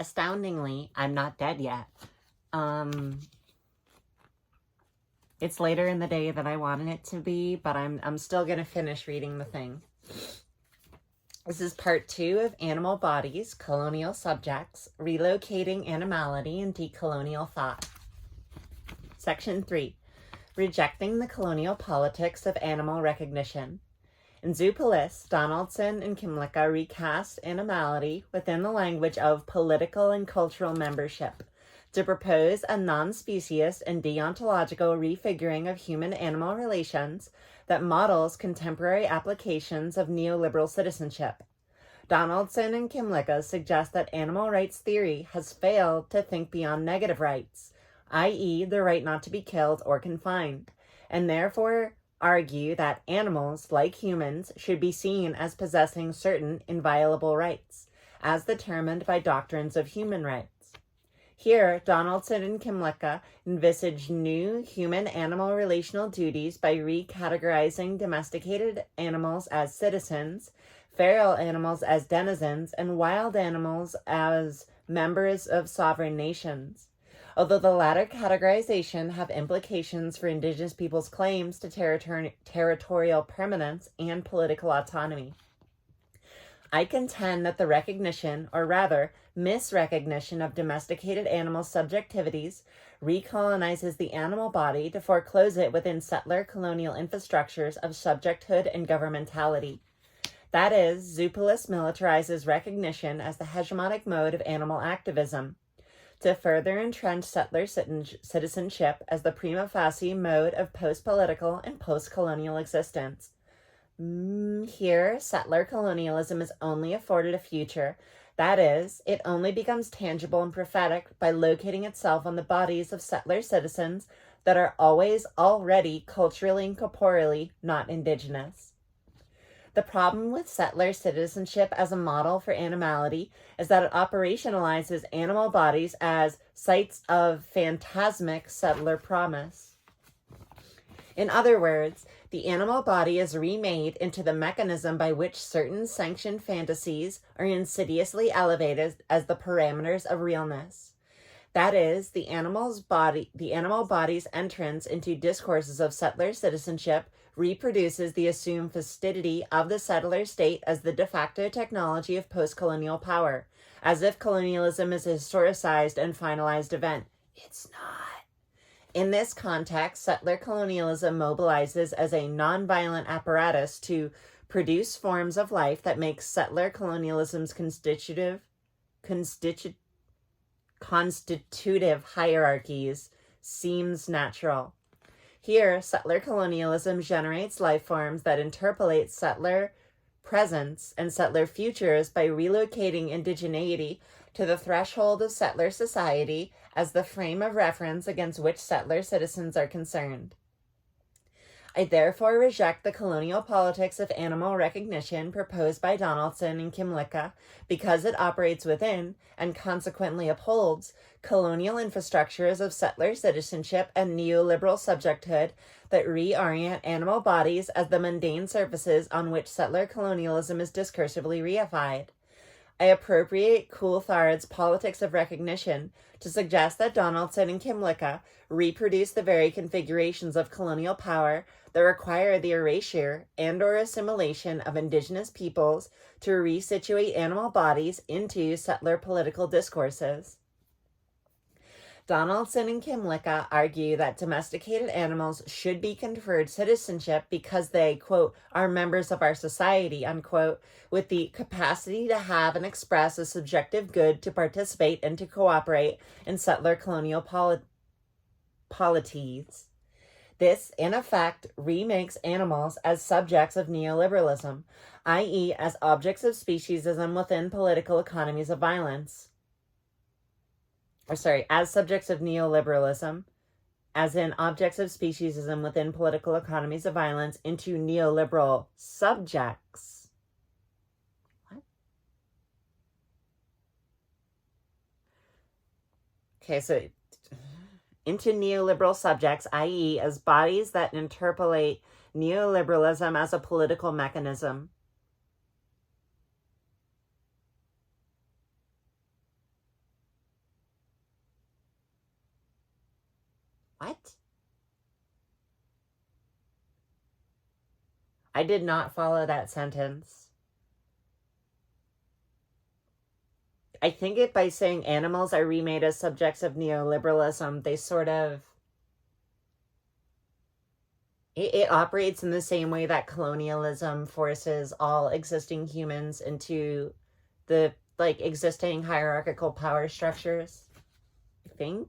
Astoundingly, I'm not dead yet. It's later in the day than I wanted it to be, but I'm still gonna finish reading the thing. This is part 2 of Animal Bodies, Colonial Subjects, Relocating Animality and Decolonial Thought. Section 3, Rejecting the Colonial Politics of Animal Recognition. In Zoopolis, Donaldson and Kimlicka recast animality within the language of political and cultural membership to propose a non-specious and deontological refiguring of human-animal relations that models contemporary applications of neoliberal citizenship. Donaldson and Kimlicka suggest that animal rights theory has failed to think beyond negative rights, i.e. the right not to be killed or confined, and therefore argue that animals, like humans, should be seen as possessing certain inviolable rights, as determined by doctrines of human rights. Here, Donaldson and Kimlicka envisage new human-animal relational duties by recategorizing domesticated animals as citizens, feral animals as denizens, and wild animals as members of sovereign nations. Although the latter categorization have implications for indigenous peoples' claims to territorial permanence and political autonomy. I contend that the recognition, or rather, misrecognition of domesticated animal subjectivities recolonizes the animal body to foreclose it within settler colonial infrastructures of subjecthood and governmentality. That is, Zoopolis militarizes recognition as the hegemonic mode of animal activism, to further entrench settler citizenship as the prima facie mode of post-political and post-colonial existence. Here, settler colonialism is only afforded a future. That is, it only becomes tangible and prophetic by locating itself on the bodies of settler citizens that are always already culturally and corporeally not indigenous. The problem with settler citizenship as a model for animality is that it operationalizes animal bodies as sites of phantasmic settler promise. In other words, the animal body is remade into the mechanism by which certain sanctioned fantasies are insidiously elevated as the parameters of realness. That is, the animal body's entrance into discourses of settler citizenship reproduces the assumed fastidity of the settler state as the de facto technology of post-colonial power, as if colonialism is a historicized and finalized event. It's not. In this context, settler colonialism mobilizes as a nonviolent apparatus to produce forms of life that make settler colonialism's constitutive hierarchies seems natural. Here, settler colonialism generates life forms that interpolate settler presence and settler futures by relocating indigeneity to the threshold of settler society as the frame of reference against which settler citizens are concerned. I therefore reject the colonial politics of animal recognition proposed by Donaldson and Kimlicka because it operates within, and consequently upholds, colonial infrastructures of settler citizenship and neoliberal subjecthood that reorient animal bodies as the mundane surfaces on which settler colonialism is discursively reified. I appropriate Coulthard's politics of recognition to suggest that Donaldson and Kimlicka reproduce the very configurations of colonial power that require the erasure and or assimilation of indigenous peoples to resituate animal bodies into settler political discourses. Donaldson and Kimlicka argue that domesticated animals should be conferred citizenship because they, quote, are members of our society, unquote, with the capacity to have and express a subjective good to participate and to cooperate in settler colonial polities. This, in effect, remakes animals as subjects of neoliberalism, i.e. as objects of speciesism within political economies of violence. As subjects of neoliberalism, as in objects of speciesism within political economies of violence, into neoliberal subjects. What? Okay, so into neoliberal subjects, i.e. as bodies that interpolate neoliberalism as a political mechanism. What? I did not follow that sentence. I think it by saying animals are remade as subjects of neoliberalism, they sort of... It operates in the same way that colonialism forces all existing humans into the, like, existing hierarchical power structures, I think.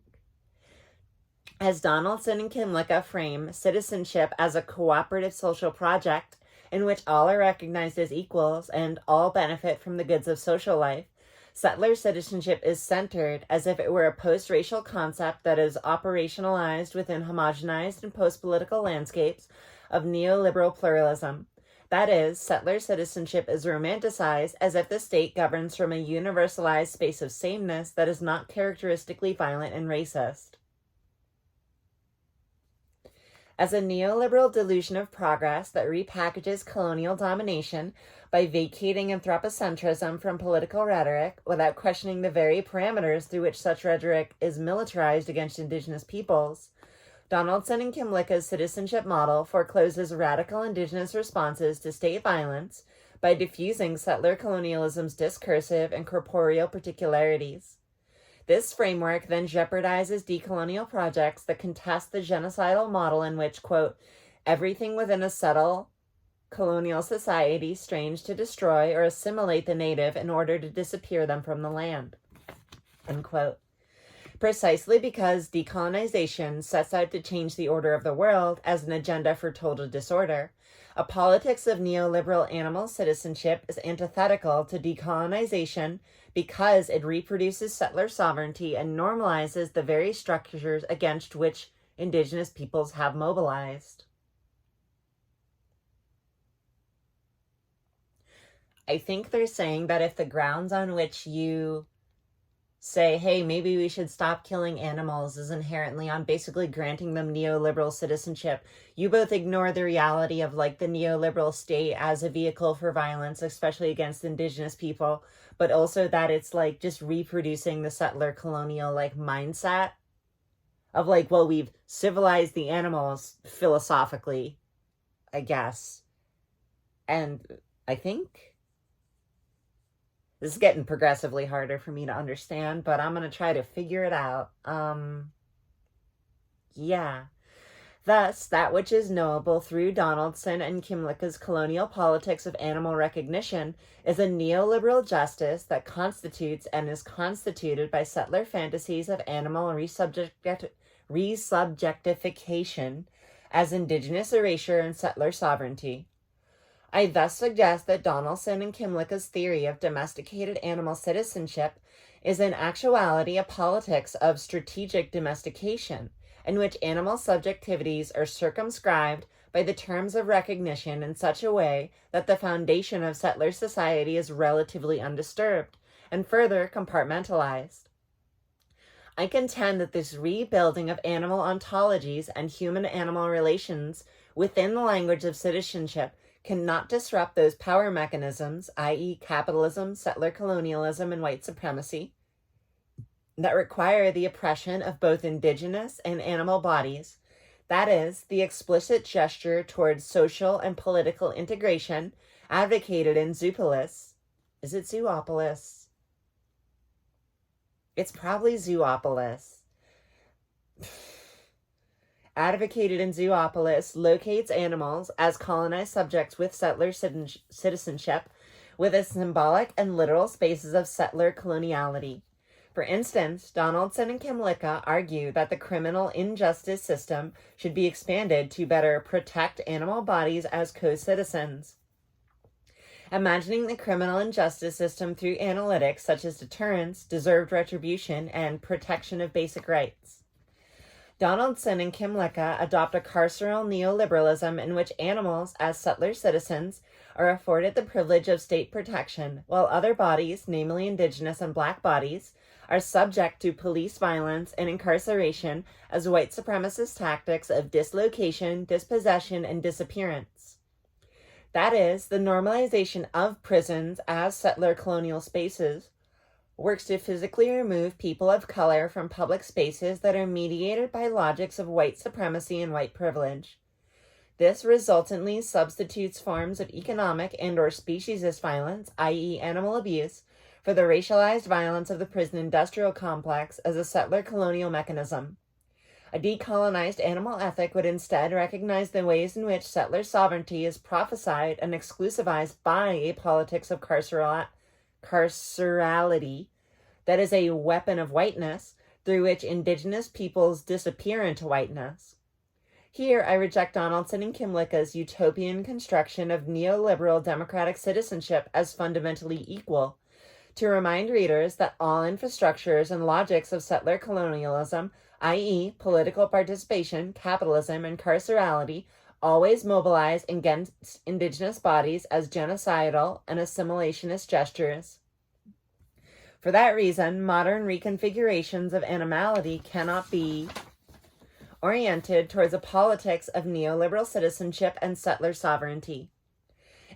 As Donaldson and Kimlicka frame citizenship as a cooperative social project in which all are recognized as equals and all benefit from the goods of social life, settler citizenship is centered as if it were a post-racial concept that is operationalized within homogenized and post-political landscapes of neoliberal pluralism. That is, settler citizenship is romanticized as if the state governs from a universalized space of sameness that is not characteristically violent and racist. As a neoliberal delusion of progress that repackages colonial domination by vacating anthropocentrism from political rhetoric without questioning the very parameters through which such rhetoric is militarized against indigenous peoples, Donaldson and Kimlicka's citizenship model forecloses radical indigenous responses to state violence by diffusing settler colonialism's discursive and corporeal particularities. This framework then jeopardizes decolonial projects that contest the genocidal model in which, quote, everything within a subtle colonial society strains to destroy or assimilate the native in order to disappear them from the land, end quote. Precisely because decolonization sets out to change the order of the world as an agenda for total disorder, a politics of neoliberal animal citizenship is antithetical to decolonization because it reproduces settler sovereignty and normalizes the very structures against which indigenous peoples have mobilized. I think they're saying that if the grounds on which you say, hey, maybe we should stop killing animals is inherently on basically granting them neoliberal citizenship, you both ignore the reality of, like, the neoliberal state as a vehicle for violence, especially against indigenous people, but also that it's, like, just reproducing the settler colonial, like, mindset of, like, well, we've civilized the animals philosophically, I guess. And I think this is getting progressively harder for me to understand, but I'm going to try to figure it out. Yeah. Thus, that which is knowable through Donaldson and Kimlicka's colonial politics of animal recognition is a neoliberal justice that constitutes and is constituted by settler fantasies of animal resubjectification as indigenous erasure and settler sovereignty. I thus suggest that Donaldson and Kimlicka's theory of domesticated animal citizenship is in actuality a politics of strategic domestication, in which animal subjectivities are circumscribed by the terms of recognition in such a way that the foundation of settler society is relatively undisturbed, and further compartmentalized. I contend that this rebuilding of animal ontologies and human-animal relations within the language of citizenship cannot disrupt those power mechanisms, i.e. capitalism, settler colonialism, and white supremacy, that require the oppression of both indigenous and animal bodies, that is, the explicit gesture towards social and political integration advocated in Zoopolis. Is it Zoopolis? It's probably Zoopolis. Advocated in Zoopolis locates animals as colonized subjects with settler citizenship with a symbolic and literal spaces of settler coloniality. For instance, Donaldson and Kimlicka argue that the criminal injustice system should be expanded to better protect animal bodies as co-citizens. Imagining the criminal injustice system through analytics such as deterrence, deserved retribution, and protection of basic rights. Donaldson and Kimlicka adopt a carceral neoliberalism in which animals, as settler citizens, are afforded the privilege of state protection, while other bodies, namely indigenous and black bodies, are subject to police violence and incarceration as white supremacist tactics of dislocation, dispossession, and disappearance. That is, the normalization of prisons as settler colonial spaces, works to physically remove people of color from public spaces that are mediated by logics of white supremacy and white privilege. This resultantly substitutes forms of economic and/or speciesist violence, i.e. animal abuse, for the racialized violence of the prison industrial complex as a settler colonial mechanism. A decolonized animal ethic would instead recognize the ways in which settler sovereignty is prophesied and exclusivized by a politics of carcerality that is a weapon of whiteness through which indigenous peoples disappear into whiteness. Here, I reject Donaldson and Kimlicka's utopian construction of neoliberal democratic citizenship as fundamentally equal, to remind readers that all infrastructures and logics of settler colonialism, i.e. political participation, capitalism, and carcerality, always mobilize against indigenous bodies as genocidal and assimilationist gestures. For that reason, modern reconfigurations of animality cannot be oriented towards a politics of neoliberal citizenship and settler sovereignty.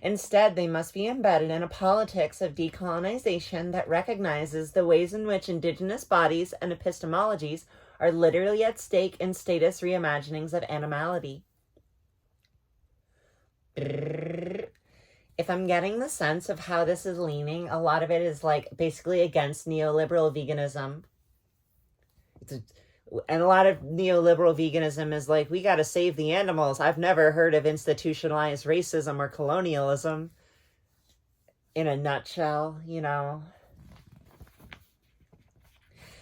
Instead, they must be embedded in a politics of decolonization that recognizes the ways in which indigenous bodies and epistemologies are literally at stake in status reimaginings of animality. If I'm getting the sense of how this is leaning, a lot of it is like basically against neoliberal veganism. And a lot of neoliberal veganism is like, we got to save the animals. I've never heard of institutionalized racism or colonialism. In a nutshell, you know.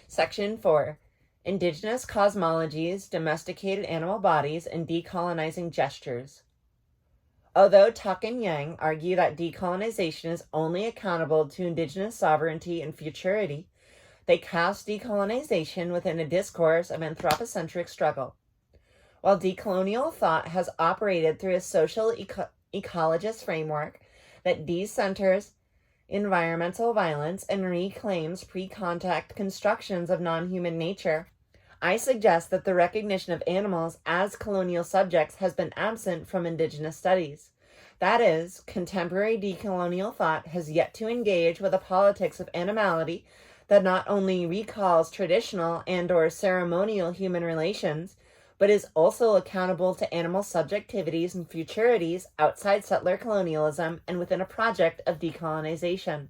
Section 4. Indigenous cosmologies, domesticated animal bodies, and decolonizing gestures. Although Tuck and Yang argue that decolonization is only accountable to indigenous sovereignty and futurity, they cast decolonization within a discourse of anthropocentric struggle. While decolonial thought has operated through a social ecologist framework that decenters environmental violence and reclaims pre-contact constructions of non-human nature, I suggest that the recognition of animals as colonial subjects has been absent from indigenous studies. That is, contemporary decolonial thought has yet to engage with a politics of animality that not only recalls traditional and/or ceremonial human relations, but is also accountable to animal subjectivities and futurities outside settler colonialism and within a project of decolonization.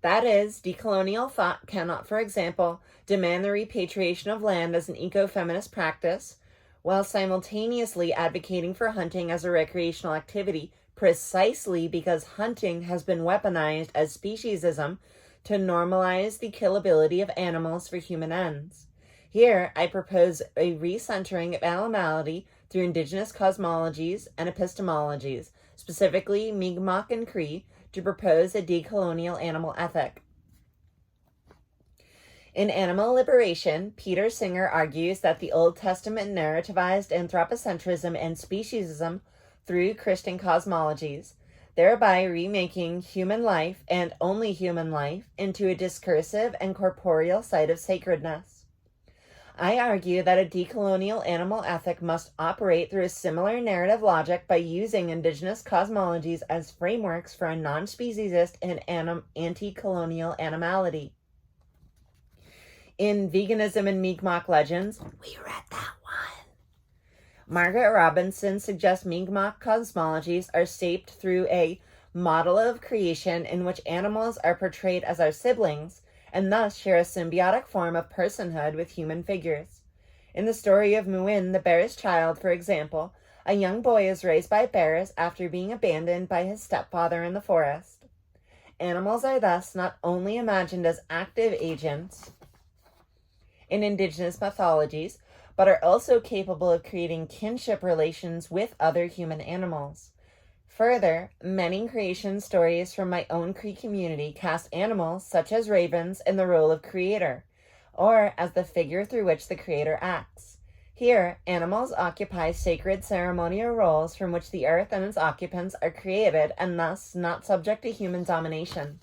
That is, decolonial thought cannot, for example, demand the repatriation of land as an ecofeminist practice, while simultaneously advocating for hunting as a recreational activity, precisely because hunting has been weaponized as speciesism to normalize the killability of animals for human ends. Here, I propose a recentering of animality through indigenous cosmologies and epistemologies, specifically Mi'kmaq and Cree, to propose a decolonial animal ethic. In Animal Liberation, Peter Singer argues that the Old Testament narrativized anthropocentrism and speciesism through Christian cosmologies, thereby remaking human life, and only human life, into a discursive and corporeal site of sacredness. I argue that a decolonial animal ethic must operate through a similar narrative logic by using indigenous cosmologies as frameworks for a non-speciesist and anti-colonial animality. In Veganism and Mi'kmaq Legends, we read that one. Margaret Robinson suggests Mi'kmaq cosmologies are shaped through a model of creation in which animals are portrayed as our siblings and thus share a symbiotic form of personhood with human figures. In the story of Muin, the bear's child, for example, a young boy is raised by bears after being abandoned by his stepfather in the forest. Animals are thus not only imagined as active agents in indigenous mythologies, but are also capable of creating kinship relations with other human animals. Further, many creation stories from my own Cree community cast animals, such as ravens, in the role of creator, or as the figure through which the creator acts. Here, animals occupy sacred ceremonial roles from which the earth and its occupants are created and thus not subject to human domination.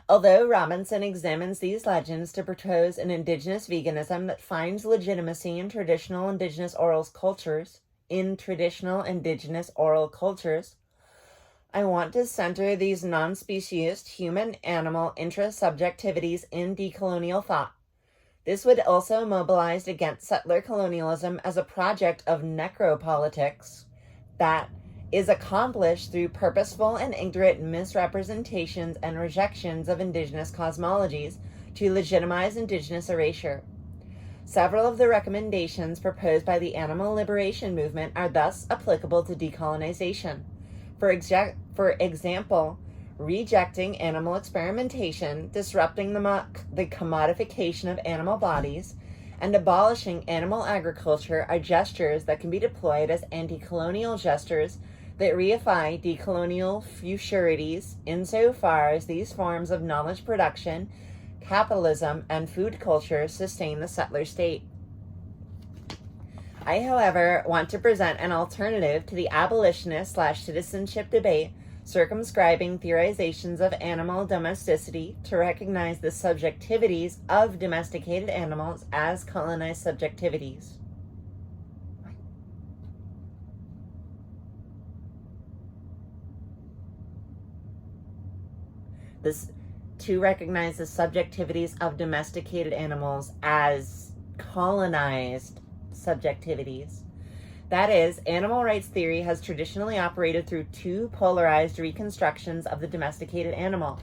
Although Robinson examines these legends to propose an indigenous veganism that finds legitimacy in traditional indigenous oral cultures, I want to center these non-speciesist human-animal intra-subjectivities in decolonial thought. This would also mobilize against settler colonialism as a project of necropolitics that is accomplished through purposeful and ignorant misrepresentations and rejections of indigenous cosmologies to legitimize indigenous erasure. Several of the recommendations proposed by the animal liberation movement are thus applicable to decolonization. For example, rejecting animal experimentation, disrupting the commodification of animal bodies, and abolishing animal agriculture are gestures that can be deployed as anti-colonial gestures that reify decolonial futurities insofar as these forms of knowledge production, capitalism, and food culture sustain the settler state. I, however, want to present an alternative to the abolitionist/citizenship debate circumscribing theorizations of animal domesticity to recognize the subjectivities of domesticated animals as colonized subjectivities. To recognize the subjectivities of domesticated animals as colonized subjectivities. That is, animal rights theory has traditionally operated through two polarized reconstructions of the domesticated animal.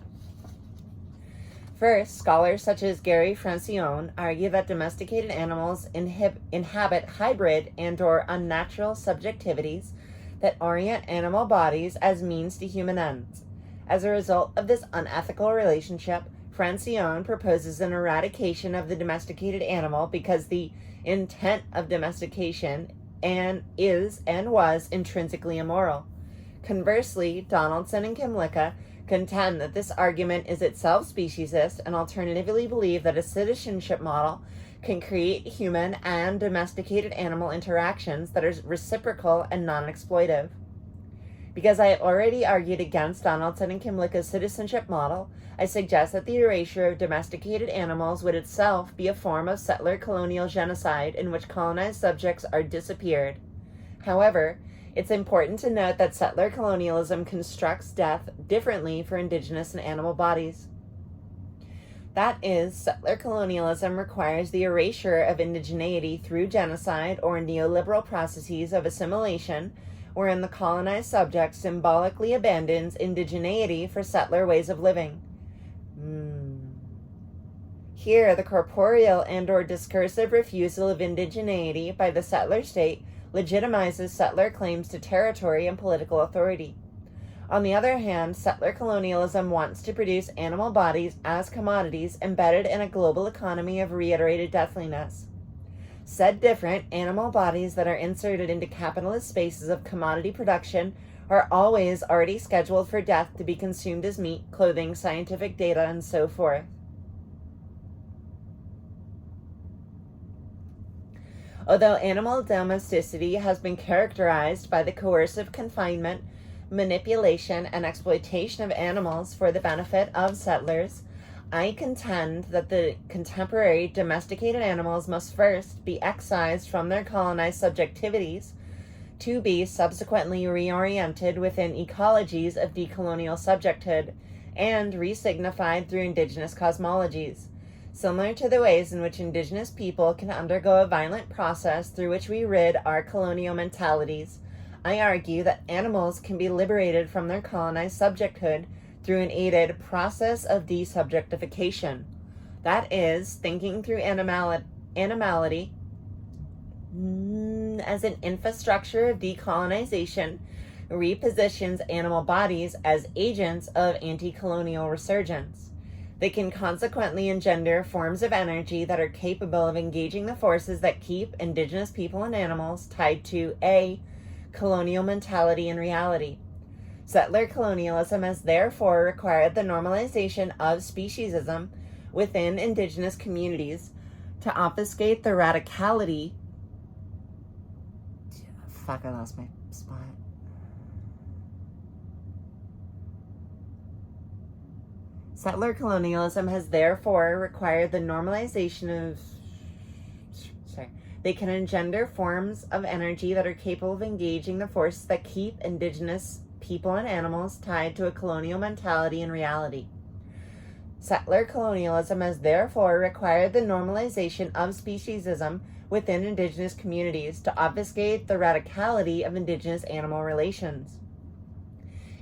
First, scholars such as Gary Francione argue that domesticated animals inhabit hybrid and/or unnatural subjectivities that orient animal bodies as means to human ends. As a result of this unethical relationship, Francione proposes an eradication of the domesticated animal because the intent of domestication is and was intrinsically immoral. Conversely, Donaldson and Kimlicka contend that this argument is itself speciesist and alternatively believe that a citizenship model can create human and domesticated animal interactions that are reciprocal and non-exploitive. Because I have already argued against Donaldson and Kimlicka's citizenship model, I suggest that the erasure of domesticated animals would itself be a form of settler colonial genocide in which colonized subjects are disappeared. However, it's important to note that settler colonialism constructs death differently for indigenous and animal bodies. That is, settler colonialism requires the erasure of indigeneity through genocide or neoliberal processes of assimilation, wherein the colonized subject symbolically abandons indigeneity for settler ways of living. Here, the corporeal and/or discursive refusal of indigeneity by the settler state legitimizes settler claims to territory and political authority. On the other hand, settler colonialism wants to produce animal bodies as commodities embedded in a global economy of reiterated deathliness. Said different, animal bodies that are inserted into capitalist spaces of commodity production are always already scheduled for death to be consumed as meat, clothing, scientific data, and so forth. Although animal domesticity has been characterized by the coercive confinement, manipulation, and exploitation of animals for the benefit of settlers, I contend that the contemporary domesticated animals must first be excised from their colonized subjectivities to be subsequently reoriented within ecologies of decolonial subjecthood and resignified through indigenous cosmologies. Similar to the ways in which indigenous people can undergo a violent process through which we rid our colonial mentalities, I argue that animals can be liberated from their colonized subjecthood through an aided process of desubjectification. That is, thinking through animality as an infrastructure of decolonization repositions animal bodies as agents of anti-colonial resurgence. They can consequently engender forms of energy that are capable of engaging the forces that keep indigenous people and animals tied to A, colonial mentality and reality. Settler colonialism has therefore required the normalization of speciesism within indigenous communities to obfuscate the radicality. Fuck, I lost my spot. Settler colonialism has therefore required the normalization of. They can engender forms of energy that are capable of engaging the forces that keep indigenous people and animals tied to a colonial mentality and reality. Settler colonialism has therefore required the normalization of speciesism within indigenous communities to obfuscate the radicality of indigenous animal relations.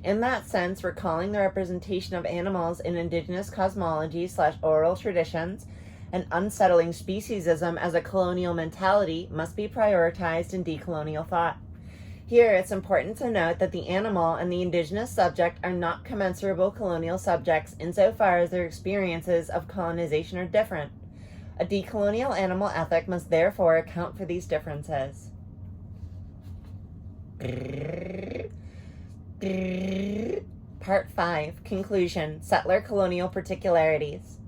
In that sense, recalling the representation of animals in indigenous cosmology/oral traditions and unsettling speciesism as a colonial mentality must be prioritized in decolonial thought. Here, it's important to note that the animal and the indigenous subject are not commensurable colonial subjects insofar as their experiences of colonization are different. A decolonial animal ethic must therefore account for these differences. Part 5, Conclusion, Settler Colonial Particularities.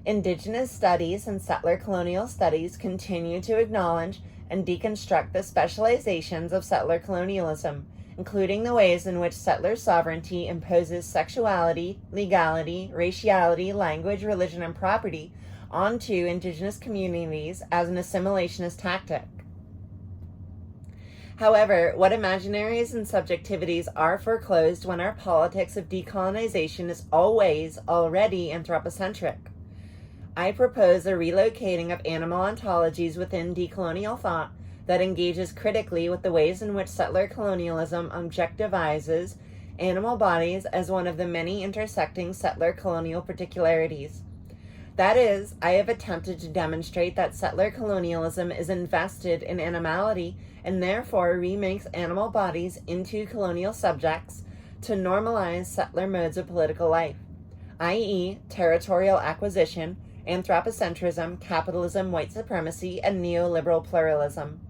Indigenous studies and settler colonial studies continue to acknowledge and deconstruct the specializations of settler colonialism, including the ways in which settler sovereignty imposes sexuality, legality, raciality, language, religion, and property onto indigenous communities as an assimilationist tactic. However, what imaginaries and subjectivities are foreclosed when our politics of decolonization is always already anthropocentric? I propose a relocating of animal ontologies within decolonial thought that engages critically with the ways in which settler colonialism objectivizes animal bodies as one of the many intersecting settler colonial particularities. That is, I have attempted to demonstrate that settler colonialism is invested in animality and therefore remakes animal bodies into colonial subjects to normalize settler modes of political life, i.e., territorial acquisition, anthropocentrism, capitalism, white supremacy, and neoliberal pluralism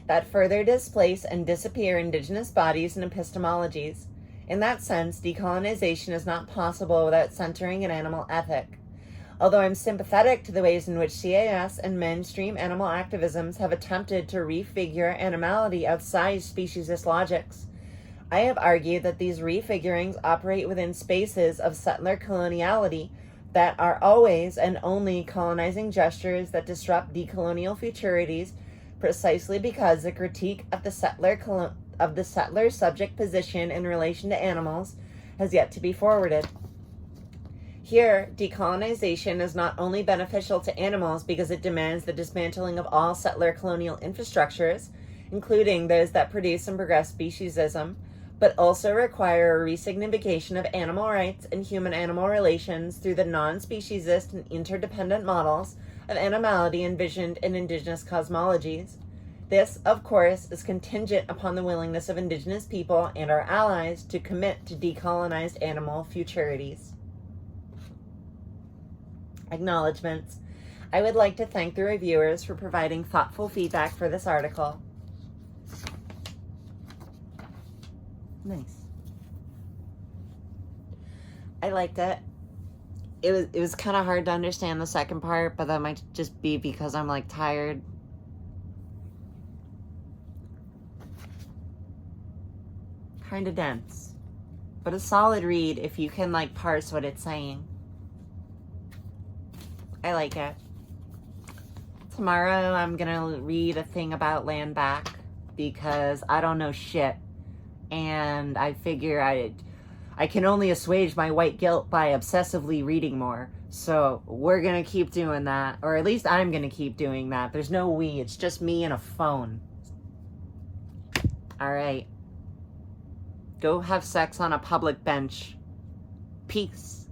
that further displace and disappear indigenous bodies and epistemologies. In that sense, decolonization is not possible without centering an animal ethic. Although I'm sympathetic to the ways in which CAS and mainstream animal activisms have attempted to refigure animality outside speciesist logics, I have argued that these refigurings operate within spaces of settler coloniality that are always and only colonizing gestures that disrupt decolonial futurities, precisely because the critique of the settler subject position in relation to animals has yet to be forwarded. Here, decolonization is not only beneficial to animals because it demands the dismantling of all settler colonial infrastructures, including those that produce and progress speciesism, but also require a resignification of animal rights and human-animal relations through the non-speciesist and interdependent models of animality envisioned in indigenous cosmologies. This, of course, is contingent upon the willingness of indigenous people and our allies to commit to decolonized animal futurities. Acknowledgements. I would like to thank the reviewers for providing thoughtful feedback for this article. Nice. I liked it. It was kind of hard to understand the second part, but that might just be because I'm like tired. Kind of dense, but a solid read if you can like parse what it's saying. I like it. Tomorrow I'm gonna read a thing about land back because I don't know shit. And I figure I can only assuage my white guilt by obsessively reading more. So we're going to keep doing that. Or at least I'm going to keep doing that. There's no we. It's just me and a phone. All right. Go have sex on a public bench. Peace.